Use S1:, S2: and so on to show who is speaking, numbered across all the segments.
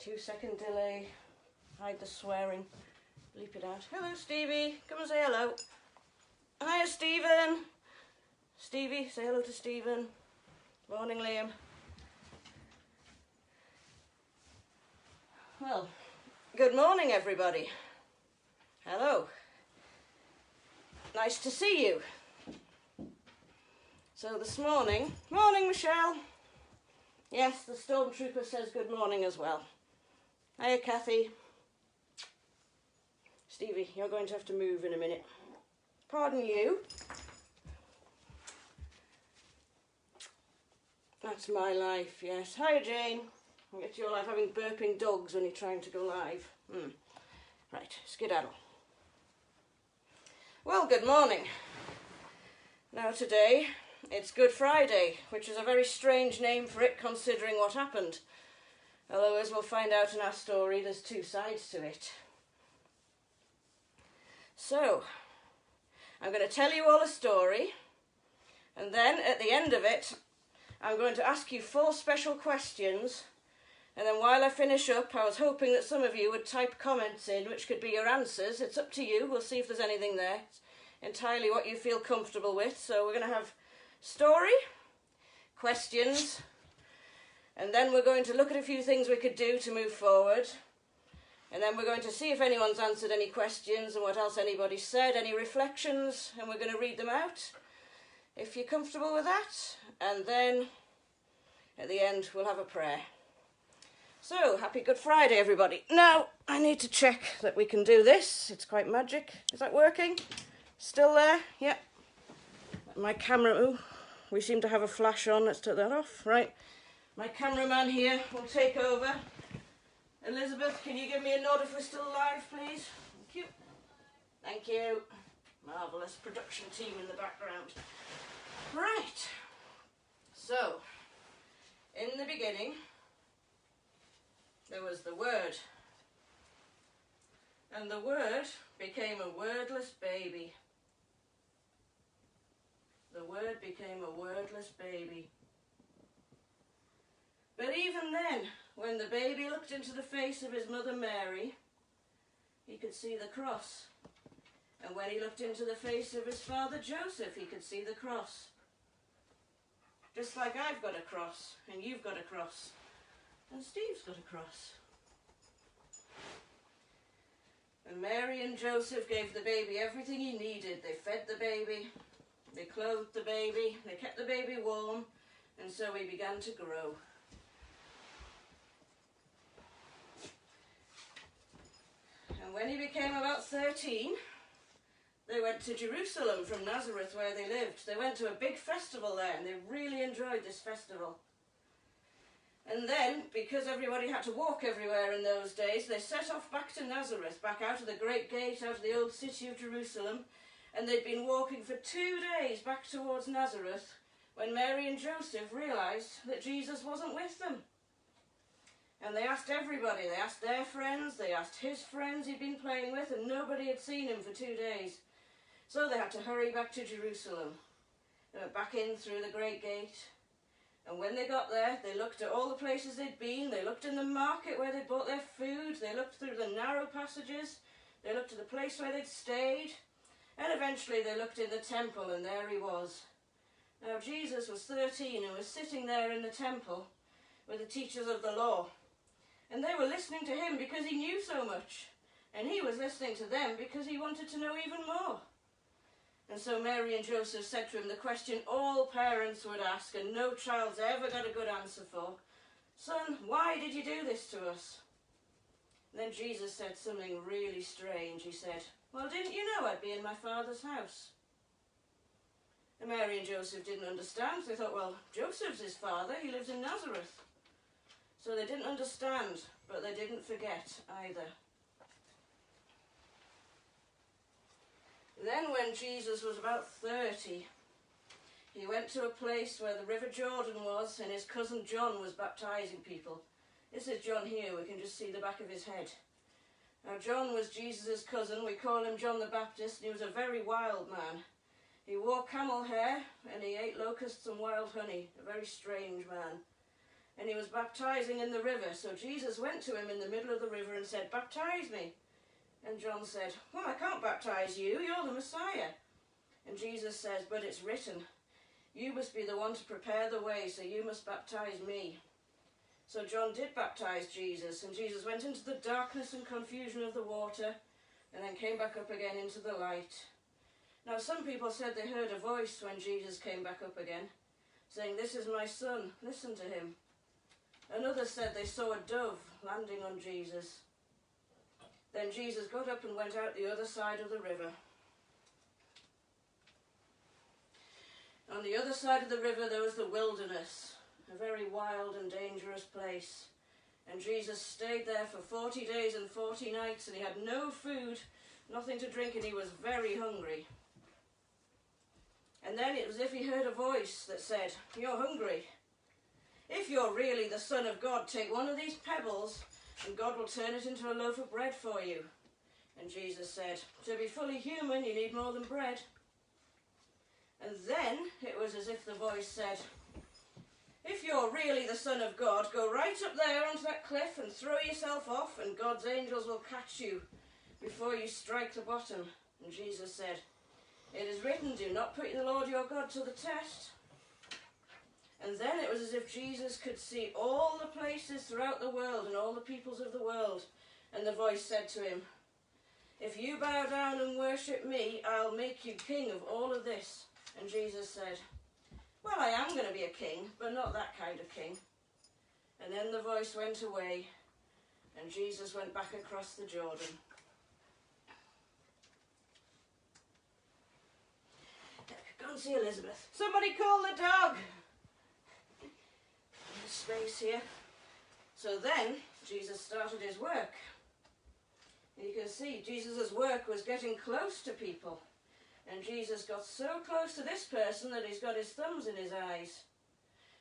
S1: 2-second delay. Hide the swearing. Bleep it out. Hello, Stevie. Come and say hello. Hiya, Stephen. Stevie, say hello to Stephen. Morning, Liam. Well, good morning, everybody. Hello. Nice to see you. So this morning, morning, Michelle. Yes, the stormtrooper says good morning as well. Hiya, Kathy. Stevie, you're going to have to move in a minute. Pardon you. That's my life, yes. Hiya, Jane. It's your life having burping dogs when you're trying to go live. Right, skedaddle. Well, good morning. Now today, it's Good Friday, which is a very strange name for it considering what happened. Although, as we'll find out in our story, there's two sides to it. So, I'm going to tell you all a story, and then at the end of it, I'm going to ask you 4 special questions, and then while I finish up, I was hoping that some of you would type comments in, which could be your answers. It's up to you. We'll see if there's anything there. It's entirely what you feel comfortable with. So we're going to have story, questions, and then we're going to look at a few things we could do to move forward. And then we're going to see if anyone's answered any questions and what else anybody said, any reflections, and we're going to read them out, if you're comfortable with that. And then, at the end, we'll have a prayer. So, happy Good Friday, everybody. Now, I need to check that we can do this. It's quite magic. Is that working? Still there? Yep. My camera, oh, we seem to have a flash on. Let's turn that off. Right. My cameraman here will take over. Elizabeth, can you give me a nod if we're still alive, please? Thank you. Thank you. Marvellous production team in the background. Right. So, in the beginning, there was the Word. And the Word became a wordless baby. The Word became a wordless baby. But even then, when the baby looked into the face of his mother Mary, he could see the cross. And when he looked into the face of his father Joseph, he could see the cross. Just like I've got a cross, and you've got a cross, and Steve's got a cross. And Mary and Joseph gave the baby everything he needed. They fed the baby, they clothed the baby, they kept the baby warm, and so he began to grow. And when he became about 13, they went to Jerusalem from Nazareth, where they lived. They went to a big festival there, and they really enjoyed this festival. And then, because everybody had to walk everywhere in those days, they set off back to Nazareth, back out of the great gate, out of the old city of Jerusalem. And they'd been walking for 2 days back towards Nazareth when Mary and Joseph realised that Jesus wasn't with them. And they asked everybody. They asked their friends, they asked his friends he'd been playing with, and nobody had seen him for 2 days. So they had to hurry back to Jerusalem. They went back in through the great gate. And when they got there, they looked at all the places they'd been. They looked in the market where they'd bought their food. They looked through the narrow passages. They looked at the place where they'd stayed. And eventually they looked in the temple, and there he was. Now Jesus was 13 and was sitting there in the temple with the teachers of the law. And they were listening to him because he knew so much. And he was listening to them because he wanted to know even more. And so Mary and Joseph said to him the question all parents would ask and no child's ever got a good answer for. Son, why did you do this to us? And then Jesus said something really strange. He said, well, didn't you know I'd be in my Father's house? And Mary and Joseph didn't understand. They thought, well, Joseph's his father. He lives in Nazareth. So they didn't understand, but they didn't forget either. Then when Jesus was about 30, he went to a place where the River Jordan was, and his cousin John was baptizing people. This is John here. We can just see the back of his head. Now John was Jesus' cousin. We call him John the Baptist, and he was a very wild man. He wore camel hair, and he ate locusts and wild honey. A very strange man. and he was baptizing in the river. So Jesus went to him in the middle of the river and said, "Baptize me." And John said, "Well, I can't baptize you. You're the Messiah." And Jesus says, "But it's written, you must be the one to prepare the way, so you must baptize me." So John did baptize Jesus, and Jesus went into the darkness and confusion of the water, and then came back up again into the light. Now some people said they heard a voice when Jesus came back up again, saying, "This is my son, listen to him." And others said they saw a dove landing on Jesus. Then Jesus got up and went out the other side of the river. On the other side of the river there was the wilderness, a very wild and dangerous place. And Jesus stayed there for 40 days and 40 nights, and he had no food, nothing to drink, and he was very hungry. And then it was as if he heard a voice that said, "You're hungry. If you're really the Son of God, take one of these pebbles and God will turn it into a loaf of bread for you." And Jesus said, "To be fully human, you need more than bread." And then it was as if the voice said, "If you're really the Son of God, go right up there onto that cliff and throw yourself off, and God's angels will catch you before you strike the bottom." And Jesus said, "It is written, do not put the Lord your God to the test." And then it was as if Jesus could see all the places throughout the world and all the peoples of the world. And the voice said to him, "If you bow down and worship me, I'll make you king of all of this." And Jesus said, "Well, I am going to be a king, but not that kind of king." And then the voice went away, and Jesus went back across the Jordan. Go and see Elizabeth. Somebody call the dog. There's space here. So then Jesus started his work. You can see Jesus' work was getting close to people. And Jesus got so close to this person that he's got his thumbs in his eyes.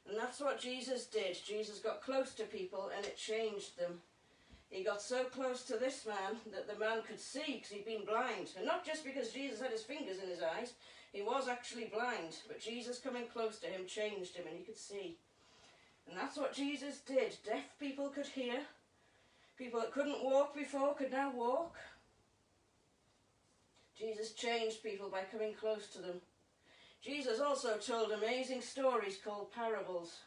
S1: And that's what Jesus did. Jesus got close to people and it changed them. He got so close to this man that the man could see because he'd been blind. And not just because Jesus had his fingers in his eyes. He was actually blind. But Jesus coming close to him changed him and he could see. And that's what Jesus did. Deaf people could hear. People that couldn't walk before could now walk. Jesus changed people by coming close to them. Jesus also told amazing stories called parables.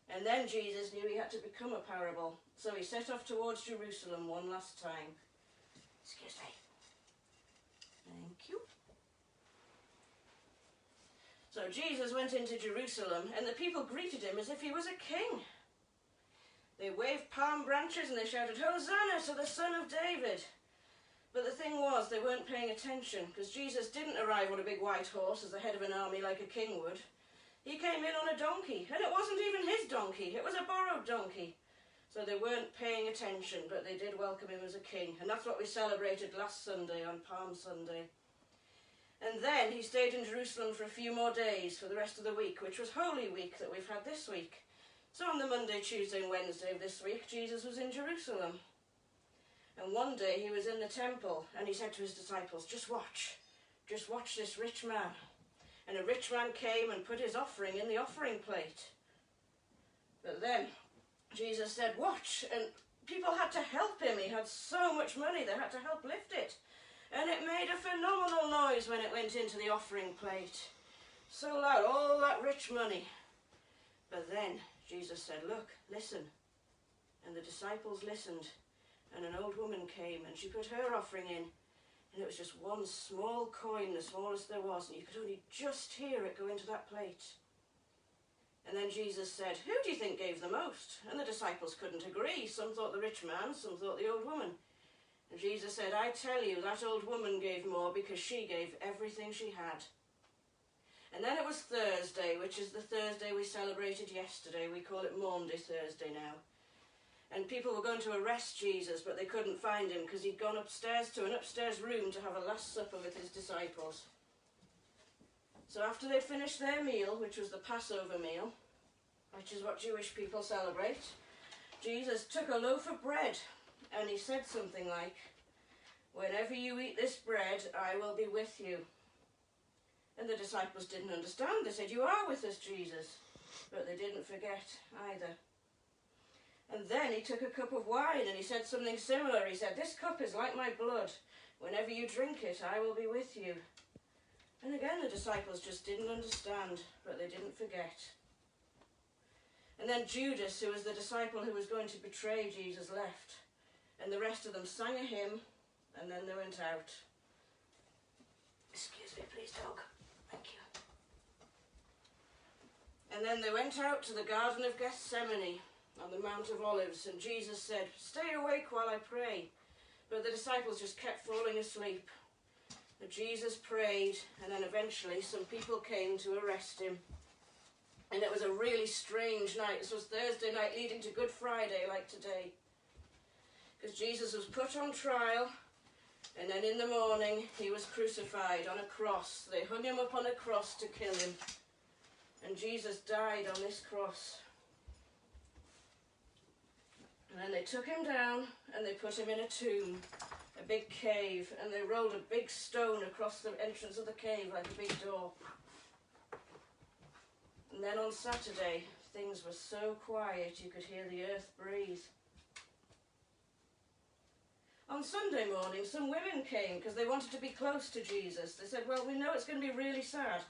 S1: And then Jesus knew he had to become a parable. So he set off towards Jerusalem one last time. Excuse me. Thank you. So Jesus went into Jerusalem and the people greeted him as if he was a king. They waved palm branches and they shouted, "Hosanna to the Son of David." But the thing was, they weren't paying attention, because Jesus didn't arrive on a big white horse as the head of an army like a king would. He came in on a donkey, and it wasn't even his donkey, it was a borrowed donkey. So they weren't paying attention, but they did welcome him as a king, and that's what we celebrated last Sunday on Palm Sunday. And then he stayed in Jerusalem for a few more days for the rest of the week, which was Holy Week that we've had this week. So on the Monday, Tuesday and Wednesday of this week, Jesus was in Jerusalem. And one day he was in the temple and he said to his disciples, just watch this rich man. And a rich man came and put his offering in the offering plate. But then Jesus said, watch, and people had to help him. He had so much money, they had to help lift it. And it made a phenomenal noise when it went into the offering plate. So loud, all that rich money. But then Jesus said, look, listen. And the disciples listened. And an old woman came and she put her offering in. And it was just one small coin, the smallest there was. And you could only just hear it go into that plate. And then Jesus said, who do you think gave the most? And the disciples couldn't agree. Some thought the rich man, some thought the old woman. And Jesus said, I tell you, that old woman gave more because she gave everything she had. And then it was Thursday, which is the Thursday we celebrated yesterday. We call it Maundy Thursday now. And people were going to arrest Jesus, but they couldn't find him because he'd gone upstairs to an upstairs room to have a last supper with his disciples. So after they'd finished their meal, which was the Passover meal, which is what Jewish people celebrate, Jesus took a loaf of bread and he said something like, whenever you eat this bread, I will be with you. And the disciples didn't understand. They said, you are with us, Jesus. But they didn't forget either. And then he took a cup of wine and he said something similar. He said, "This cup is like my blood. Whenever you drink it, I will be with you." And again, the disciples just didn't understand, but they didn't forget. And then Judas, who was the disciple who was going to betray Jesus, left. And the rest of them sang a hymn, and then they went out. Excuse me, please, dog. Thank you. And then they went out to the Garden of Gethsemane on the Mount of Olives, and Jesus said, "Stay awake while I pray." But the disciples just kept falling asleep. And Jesus prayed, and then eventually some people came to arrest him. And it was a really strange night. This was Thursday night leading to Good Friday, like today. Because Jesus was put on trial, and then in the morning he was crucified on a cross. They hung him up on a cross to kill him. And Jesus died on this cross. And then they took him down and they put him in a tomb, a big cave, and they rolled a big stone across the entrance of the cave like a big door. And then on Saturday, things were so quiet you could hear the earth breathe. On Sunday morning, some women came because they wanted to be close to Jesus. They said, "Well, we know it's going to be really sad,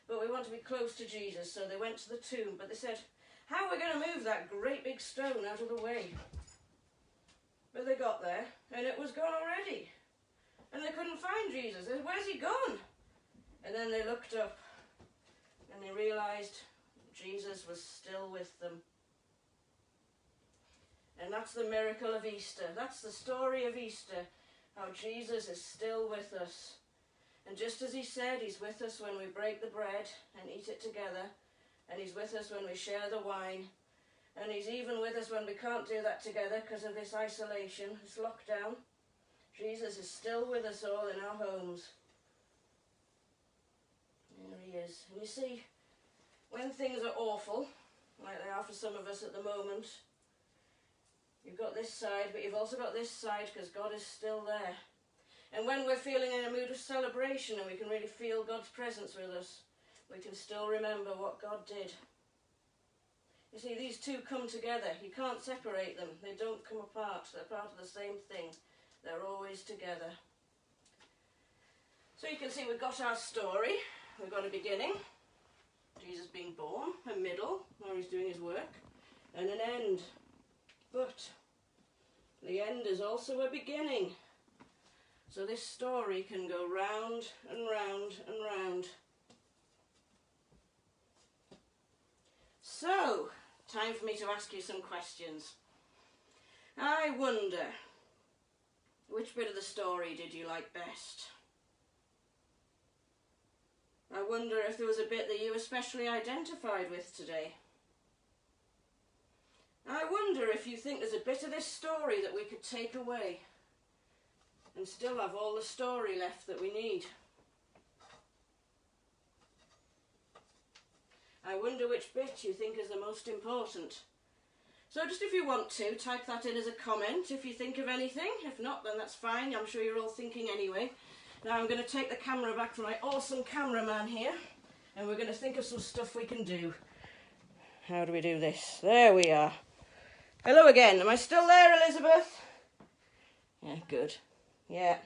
S1: but we want to be close to Jesus." So they went to the tomb, but they said, "How are we going to move that great big stone out of the way?" But they got there, and it was gone already. And they couldn't find Jesus. They said, "Where's he gone?" And then they looked up, and they realised Jesus was still with them. And that's the miracle of Easter. That's the story of Easter, how Jesus is still with us. And just as he said, he's with us when we break the bread and eat it together, and he's with us when we share the wine, and he's even with us when we can't do that together because of this isolation, this lockdown. Jesus is still with us all in our homes. There he is. And you see, when things are awful, like they are for some of us at the moment, you've got this side, but you've also got this side because God is still there. And when we're feeling in a mood of celebration and we can really feel God's presence with us, we can still remember what God did. You see, these two come together. You can't separate them. They don't come apart. They're part of the same thing. They're always together. So you can see we've got our story. We've got a beginning, Jesus being born, a middle, where he's doing his work, and an end. But the end is also a beginning. So this story can go round and round and round. So, time for me to ask you some questions. I wonder, which bit of the story did you like best? I wonder if there was a bit that you especially identified with today. I wonder if you think there's a bit of this story that we could take away and still have all the story left that we need. I wonder which bit you think is the most important. So just if you want to, type that in as a comment if you think of anything. If not, then that's fine. I'm sure you're all thinking anyway. Now I'm going to take the camera back from my awesome cameraman here, and we're going to think of some stuff we can do. How do we do this? There we are. Hello again. Am I still there, Elizabeth? Yeah, good. Yeah.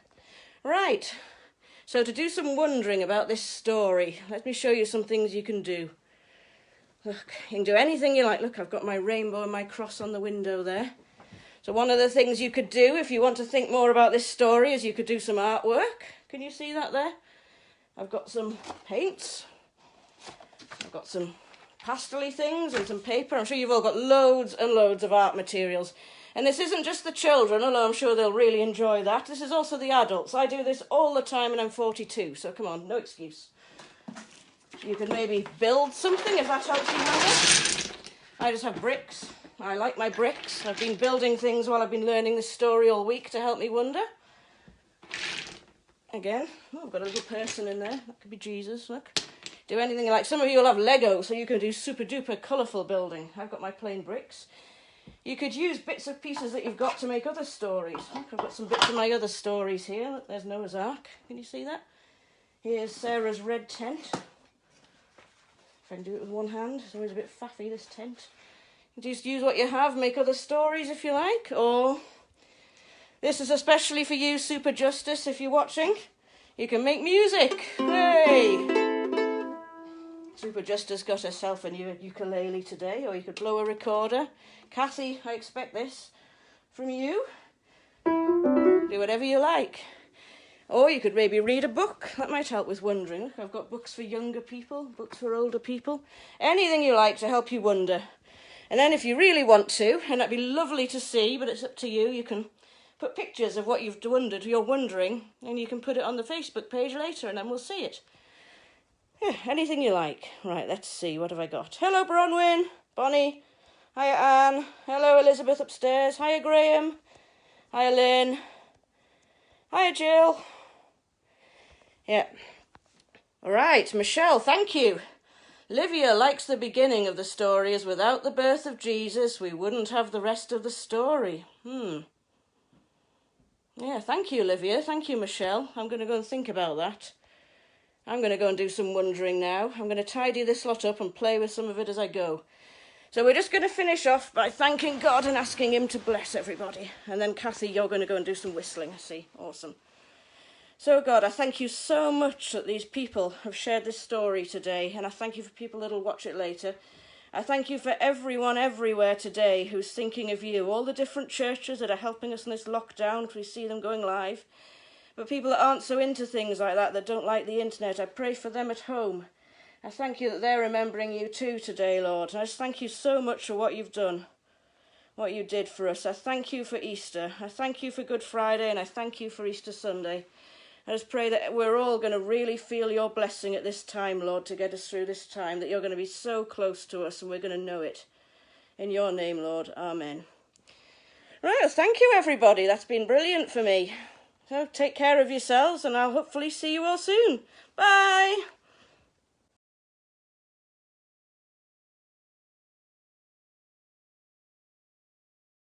S1: Right. So to do some wondering about this story, let me show you some things you can do. Look, you can do anything you like. Look, I've got my rainbow and my cross on the window there. So one of the things you could do if you want to think more about this story is you could do some artwork. Can you see that there? I've got some paints. I've got some pastel-y things and some paper. I'm sure you've all got loads and loads of art materials. And this isn't just the children, although I'm sure they'll really enjoy that. This is also the adults. I do this all the time and I'm 42, so come on, no excuse. You can maybe build something if that helps you handle. I just have bricks. I like my bricks. I've been building things while I've been learning this story all week to help me wonder. Again, oh, I've got a little person in there. That could be Jesus, look. Do anything you like. Some of you will have Lego, so you can do super duper colourful building. I've got my plain bricks. You could use bits of pieces that you've got to make other stories. Look, I've got some bits of my other stories here. Look, there's Noah's Ark. Can you see that? Here's Sarah's red tent. If I can do it with one hand. It's always a bit faffy, this tent. Just use what you have, make other stories if you like, or this is especially for you, Super Justice, if you're watching. You can make music. Hey! Super Justice got herself a new ukulele today, or you could blow a recorder. Kathy, I expect this from you. Do whatever you like. Or you could maybe read a book. That might help with wondering. Look, I've got books for younger people, books for older people. Anything you like to help you wonder. And then if you really want to, and that'd be lovely to see, but it's up to you, you can put pictures of what you're wondering, and you can put it on the Facebook page later, and then we'll see it. Yeah, anything you like. Right, let's see, what have I got? Hello, Bronwyn, Bonnie. Hiya, Anne. Hello, Elizabeth upstairs. Hiya, Graham. Hiya, Lynn. Hiya, Jill. Yeah. All right, Michelle, thank you. Livia likes the beginning of the story, as without the birth of Jesus, we wouldn't have the rest of the story. Yeah, thank you, Livia. Thank you, Michelle. I'm going to go and think about that. I'm going to go and do some wondering now. I'm going to tidy this lot up and play with some of it as I go. So we're just going to finish off by thanking God and asking him to bless everybody. And then, Kathy, you're going to go and do some whistling, I see. Awesome. So, God, I thank you so much that these people have shared this story today, and I thank you for people that will watch it later. I thank you for everyone everywhere today who's thinking of you, all the different churches that are helping us in this lockdown, because we see them going live. But people that aren't so into things like that don't like the internet, I pray for them at home. I thank you that they're remembering you too today, Lord. And I just thank you so much for what you've done, what you did for us. I thank you for Easter. I thank you for Good Friday, and I thank you for Easter Sunday. I just pray that we're all going to really feel your blessing at this time, Lord, to get us through this time, that you're going to be so close to us and we're going to know it. In your name, Lord. Amen. Right, well, thank you, everybody. That's been brilliant for me. So take care of yourselves, and I'll hopefully see you all soon. Bye.